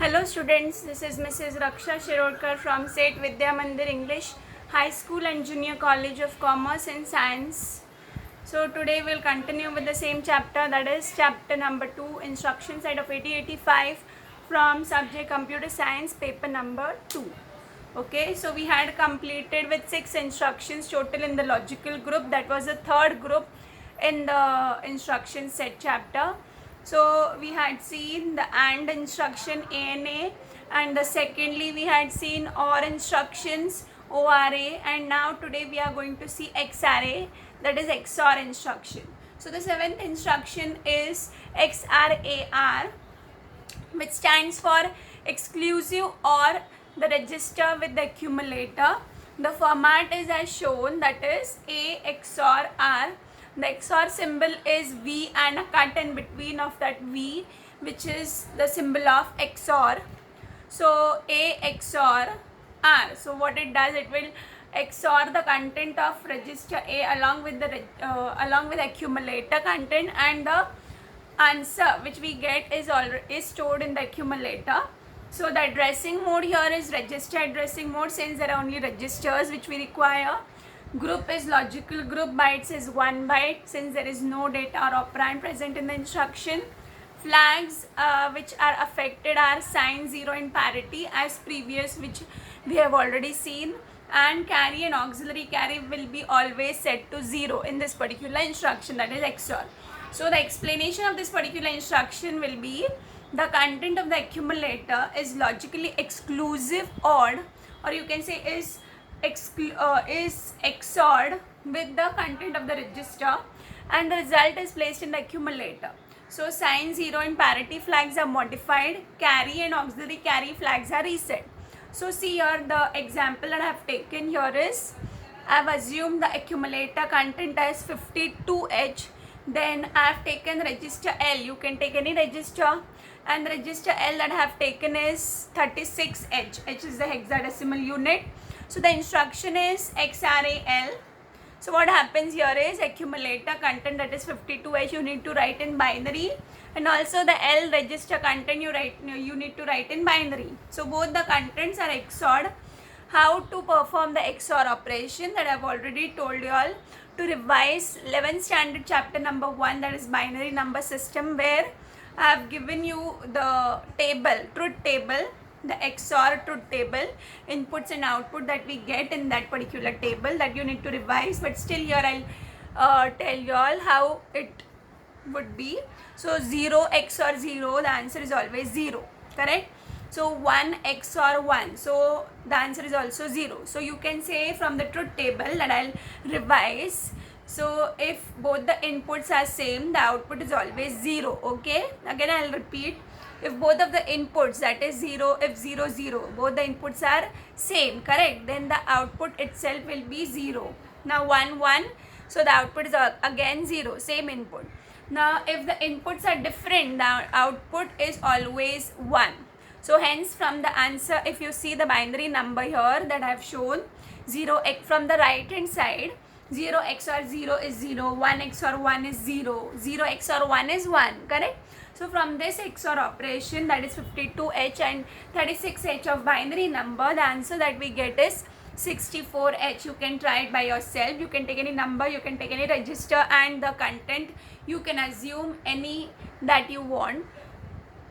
Hello students, this is Mrs. Raksha Shirodkar from Seth Vidya Mandir English High School and Junior College of Commerce and Science. So today we'll continue with the same chapter, that is chapter number 2, instruction set of 8085 from subject Computer Science, paper number 2. Okay, so we had completed with 6 instructions total in the logical group. That was the third group in the instruction set chapter. So we had seen the AND instruction ANA, and the secondly we had seen OR instructions ORA, and now today we are going to see XRA, that is XOR instruction. So the seventh instruction is XRAR, which stands for exclusive OR the register with the accumulator. The format is as shown, that is A XOR R. The XOR symbol is V and a cut in between of that V, which is the symbol of XOR. So A XOR R. So what it does, it will XOR the content of register A along with the accumulator content, and the answer which we get is stored in the accumulator. So the addressing mode here is register addressing mode, since there are only registers which we require. Group is logical group, bytes is 1 byte, since there is no data or operand present in the instruction. Flags which are affected are sign 0 in parity as previous, which we have already seen, and carry and auxiliary carry will be always set to 0 in this particular instruction, that is XOR. So the explanation of this particular instruction will be the content of the accumulator is logically exclusive odd, or you can say is XORed with the content of the register, and the result is placed in the accumulator. So sign 0 and parity flags are modified, carry and auxiliary carry flags are reset. So see here, the example that I have taken here is, I have assumed the accumulator content as 52H, then I have taken register L. You can take any register, and the register L that I have taken is 36H. H is the hexadecimal unit. So the instruction is XRAL. So what happens here is, accumulator content, that is 52H, you need to write in binary, and also the L register content you need to write in binary. So both the contents are XORed. How to perform the XOR operation, that I have already told you all. To revise 11th standard chapter number 1, that is binary number system, where I have given you the table, truth table, the XOR truth table, inputs and output that we get in that particular table, that you need to revise. But still here I'll tell you all how it would be. So 0 XOR 0, the answer is always 0, correct? So 1 XOR 1, so the answer is also 0. So you can say from the truth table that I'll revise. So if both the inputs are same, the output is always 0, okay? Again I'll repeat. If both of the inputs, that is 0, if 0, 0, both the inputs are same, correct? Then the output itself will be 0. Now 1, 1, so the output is again 0, same input. Now if the inputs are different, the output is always 1. So hence from the answer, if you see the binary number here that I have shown, 0 from the right hand side, 0 XOR 0 is 0, 1 XOR 1 is 0, 0 XOR 1 is 1, correct? So from this XOR operation, that is 52H and 36H of binary number, the answer that we get is 64H. You can try it by yourself. You can take any number, you can take any register, and the content you can assume any that you want.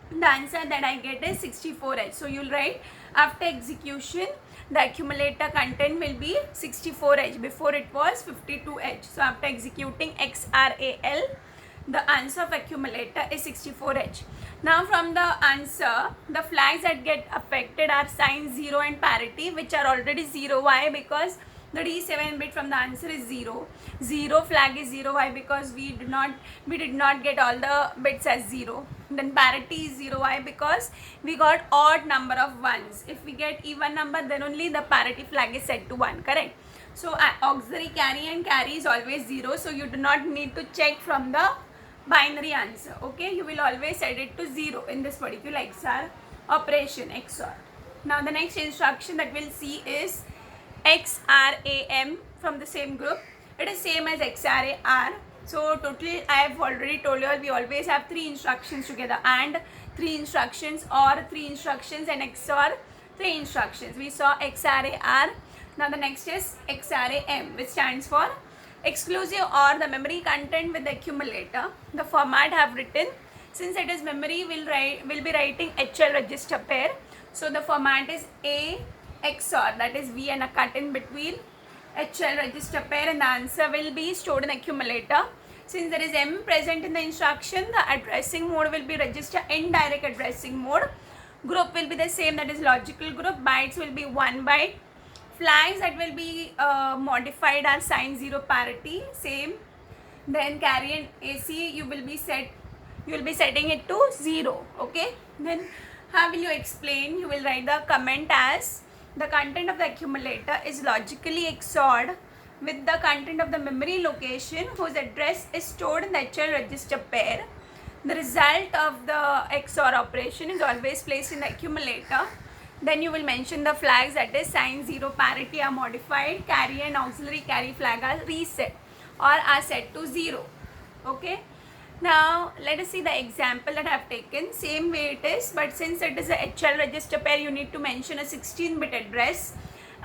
The answer that I get is 64H. So you'll write, after execution, the accumulator content will be 64H. Before it was 52H. So after executing XRAL, the answer of accumulator is 64H. Now from the answer, the flags that get affected are sign 0 and parity, which are already 0. Why? Because the D7 bit from the answer is 0. 0 flag is 0. Why? Because we did not get all the bits as 0. Then parity is 0. Why? Because we got odd number of ones. If we get even number, then only the parity flag is set to 1, correct? So auxiliary carry and carry is always 0. So you do not need to check from the binary answer, okay? You will always set it to 0 in this particular XOR operation, XOR. Now the next instruction that we'll see is XRAM from the same group. It is same as XRAR. So totally I have already told you all, we always have 3 instructions together, and 3 instructions, or 3 instructions, and XOR 3 instructions. We saw XRA R. Now the next is XRA M, which stands for exclusive OR the memory content with the accumulator. The format have written, since it is memory, we'll be writing HL register pair. So the format is A XOR, that is V and a cut in between, HL register pair, and the answer will be stored in accumulator. Since there is M present in the instruction, the addressing mode will be register indirect addressing mode. Group will be the same, that is logical group. Bytes will be 1 byte. Flags that will be modified are sign 0 parity, same. Then carry and AC you will be setting it to 0. Okay. Then how will you explain? You will write the comment as the content of the accumulator is logically XORed with the content of the memory location whose address is stored in the HL register pair. The result of the XOR operation is always placed in the accumulator. Then you will mention the flags, that is sign 0 parity are modified, carry and auxiliary carry flag are reset or are set to 0. Okay. Now let us see the example that I have taken. Same way it is, but since it is a HL register pair, you need to mention a 16-bit address.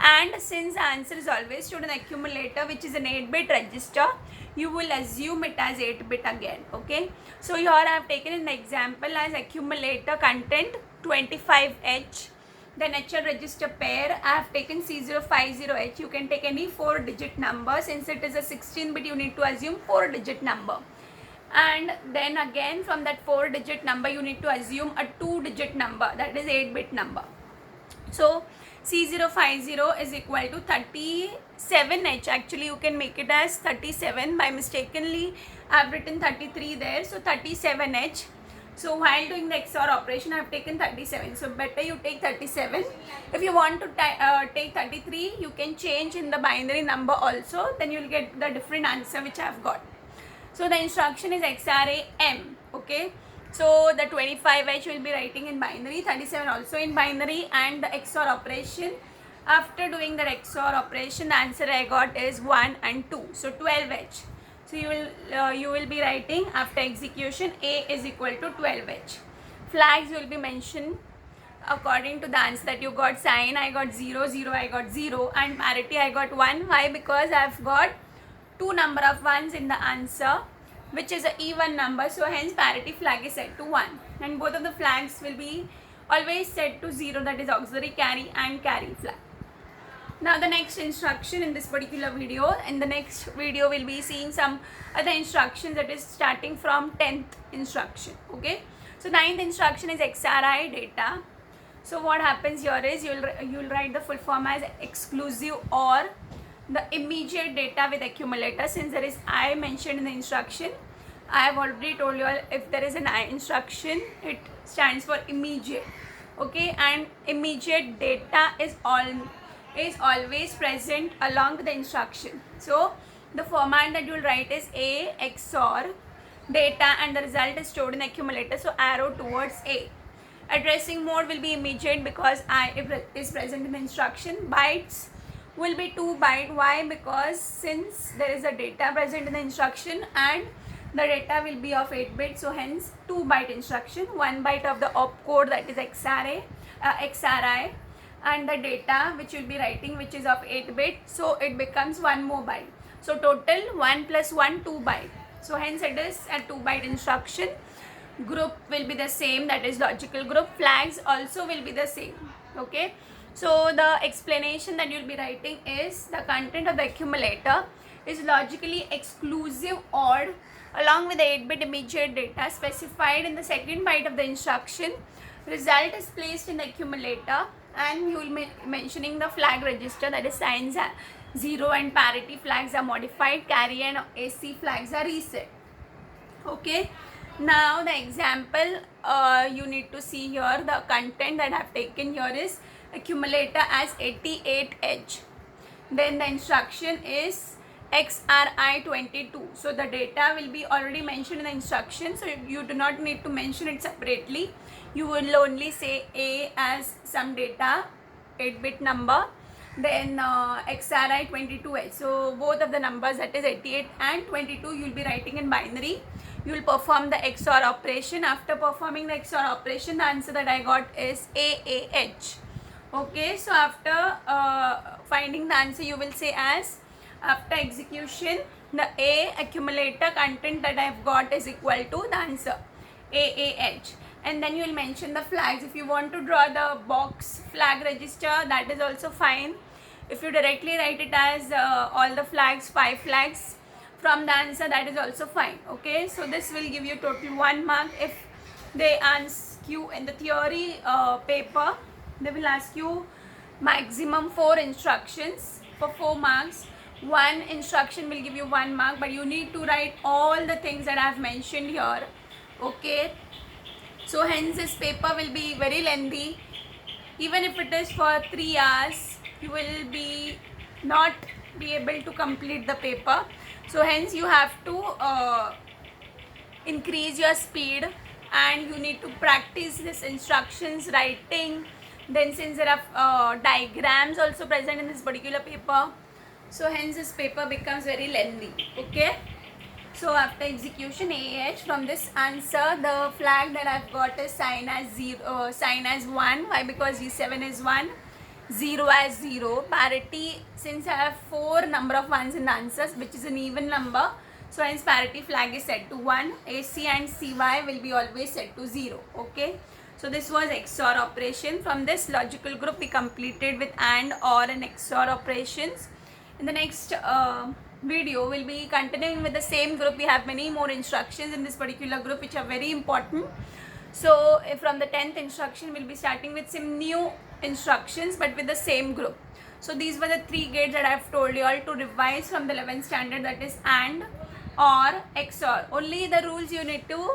And since the answer is always stored in the accumulator, which is an 8-bit register, you will assume it as 8-bit again. Okay. So here I have taken an example as accumulator content 25H. Then HL register pair, I have taken C050H. You can take any 4-digit number. Since it is a 16-bit, you need to assume 4-digit number. And then again from that 4-digit number, you need to assume a 2-digit number, that is 8-bit number. So C050 is equal to 37H. Actually, you can make it as 37. By mistakenly, I have written 33 there. So 37H. So while doing the XOR operation, I have taken 37. So better you take 37. If you want to take 33, you can change in the binary number also. Then you will get the different answer which I have got. So the instruction is XRA M. Okay. So the 25H will be writing in binary, 37 also in binary, and the XOR operation. After doing the XOR operation, the answer I got is 1 and 2. So 12H. So you will be writing after execution A is equal to 12H. Flags will be mentioned according to the answer that you got. Sign I got 0, 0 I got 0, and parity I got 1. Why? Because I have got 2 number of 1s in the answer, which is an even number. So hence parity flag is set to 1. And both of the flags will be always set to 0, that is auxiliary carry and carry flag. Now the next instruction in this particular video, in the next video we'll be seeing some other instructions, that is starting from 10th instruction. Okay. So 9th instruction is XRI data. So what happens here is you'll write the full form as exclusive or the immediate data with accumulator. Since there is I mentioned in the instruction, I have already told you all, if there is an I instruction, it stands for immediate. Okay. And immediate data is always present along with the instruction. So the format that you will write is A XOR data, and the result is stored in accumulator. So arrow towards A. Addressing mode will be immediate because I is present in the instruction. Bytes will be 2 byte. Why? Because since there is a data present in the instruction and the data will be of 8-bit, so hence 2 byte instruction. 1 byte of the opcode, that is XRI, and the data which you will be writing, which is of 8-bit, so it becomes 1 more byte. So total 1 plus 1, 2 byte. So hence it is a 2 byte instruction. Group will be the same, that is logical group. Flags also will be the same. Okay. So the explanation that you will be writing is the content of the accumulator is logically exclusive OR along with the 8-bit immediate data specified in the second byte of the instruction. Result is placed in the accumulator, and you will be mentioning the flag register, that is signs 0 and parity flags are modified, carry and AC flags are reset. Okay. Now the example you need to see here, the content that I have taken here is accumulator as 88H. Then the instruction is XRI22. So the data will be already mentioned in the instruction, so you do not need to mention it separately. You will only say A as some data, 8-bit number, then XRI22H. So both of the numbers, that is 88 and 22, you will be writing in binary. you will perform the XOR operation. After performing the XOR operation, the answer that I got is AAH. Okay, so after finding the answer, you will say as after execution, the A accumulator content that I have got is equal to the answer AAH. And then you will mention the flags. If you want to draw the box flag register, that is also fine. If you directly write it as all the flags, 5 flags from the answer, that is also fine. Okay, so this will give you total 1 mark. If they ask you in the theory paper, they will ask you maximum 4 instructions for 4 marks. 1 instruction will give you 1 mark, but you need to write all the things that I have mentioned here. Okay, so hence this paper will be very lengthy. Even if it is for 3 hours, you will not be able to complete the paper. So hence you have to increase your speed, and you need to practice this instructions writing. Then since there are diagrams also present in this particular paper, so hence this paper becomes very lengthy. Okay, so after execution AH, from this answer the flag that I've got is sign as 0, sign as 1. Why? Because G7 is 1, 0 as 0. Parity, since I have 4 number of 1s in the answers, which is an even number, so hence parity flag is set to 1. AC and CY will be always set to 0. Okay, so this was XOR operation. From this logical group we completed with AND, OR and XOR operations. In the next video we'll be continuing with the same group. We have many more instructions in this particular group which are very important. So from the 10th instruction we'll be starting with some new instructions but with the same group. So these were the 3 gates that I have told you all to revise from the 11th standard, that is AND, OR, XOR. Only the rules you need to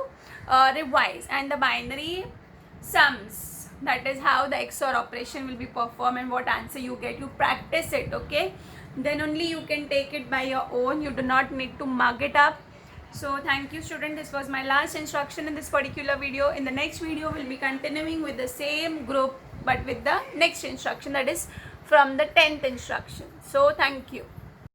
revise, and the binary sums, that is how the XOR operation will be performed and what answer you get. You practice it, okay? Then only you can take it by your own. You do not need to mug it up. So thank you student, this was my last instruction in this particular video. In the next video we'll be continuing with the same group but with the next instruction, that is from the 10th instruction. So thank you.